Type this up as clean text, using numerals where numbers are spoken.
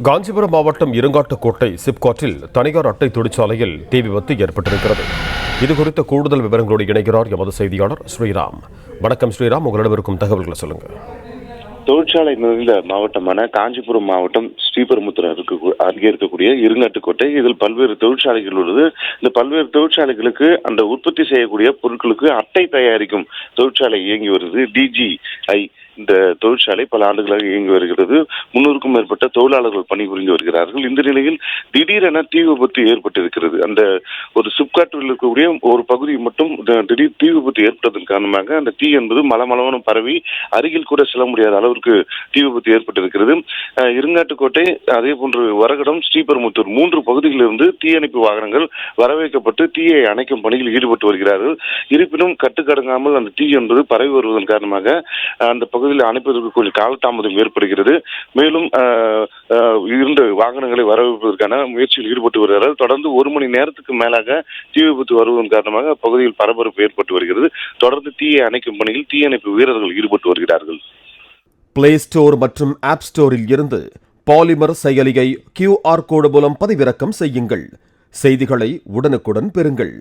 காஞ்சிபுரம் மாவட்டம் இருங்காட்டுக்கோட்டை சிப்காட்டில் தனியார் அட்டை தொழிற்சாலையில் தீ விபத்து ஏற்பட்டிருக்கிறது. இதுகுறித்த கூடுதல் விவரங்களோடு இணைகிறார் எமது செய்தியாளர் ஸ்ரீராம். வணக்கம் ஸ்ரீராம், உங்களிடம் இருக்கும் தகவல்களை சொல்லுங்க. தொழிற்சாலை நிறைந்த மாவட்டமான காஞ்சிபுரம் மாவட்டம் ஸ்ரீபெரும்புத்தூர் அருகே இருக்கக்கூடிய இருங்காட்டுக்கோட்டை, இதில் பல்வேறு தொழிற்சாலைகள் உள்ளது. இந்த பல்வேறு தொழிற்சாலைகளுக்கு அந்த உற்பத்தி செய்யக்கூடிய பொருட்களுக்கு அட்டை தயாரிக்கும் தொழிற்சாலை இயங்கி வருது. DGI இந்த தொழிற்சாலை பல ஆண்டுகளாக இயங்கி வருகிறது. 300க்கும் மேற்பட்ட தொழிலாளர்கள் பணிபுரிந்து வருகிறார்கள். இந்த நிலையில் திடீரென தீ விபத்து ஏற்பட்டிருக்கிறது. அந்த ஒரு சிப்காட்டில் இருக்கக்கூடிய ஒரு பகுதி மட்டும் திடீர் தீ விபத்து ஏற்பட்டதன் காரணமாக அந்த தீ என்பது மலமளவன பரவி அருகில் கூட செல்ல முடியாத அளவிற்கு தீ விபத்து ஏற்பட்டிருக்கிறது. இருங்காட்டுக்கோட்டை, அதே போன்று வரகடம், ஸ்ரீபெரும்புத்தூர் 3 பகுதிகளிலிருந்து தீயணைப்பு வாகனங்கள் வரவேற்கப்பட்டு தீயை அணைக்கும் பணியில் ஈடுபட்டு வருகிறார்கள். இருப்பினும் கட்டுக்கடங்காமல் அந்த தீ என்பது பரவி வருவதன் காரணமாக அந்த பகுதியில் அணைப்பதற்கு கொஞ்சம் காலதாமதம் ஏற்படுகிறது. மேலும் 2 வாகனங்களை வரவேற்பதற்கான முயற்சியில் ஈடுபட்டு வருகிறார்கள். தொடர்ந்து 1 மணி நேரத்துக்கு மேலாக தீ விபத்து வருவதன் காரணமாக அப்பகுதியில் பரபரப்பு ஏற்பட்டு வருகிறது. தொடர்ந்து தீயை அணைக்கும் பணியில் தீயணைப்பு வீரர்கள் ஈடுபட்டு வருகிறார்கள். பிளே ஸ்டோர் மற்றும் ஆப் ஸ்டோரில் இருந்து பாலிமர் செயலியை QR கோடு மூலம் பதிவிறக்கம் செய்யுங்கள். செய்திகளை உடனுக்குடன் பெறுங்கள்.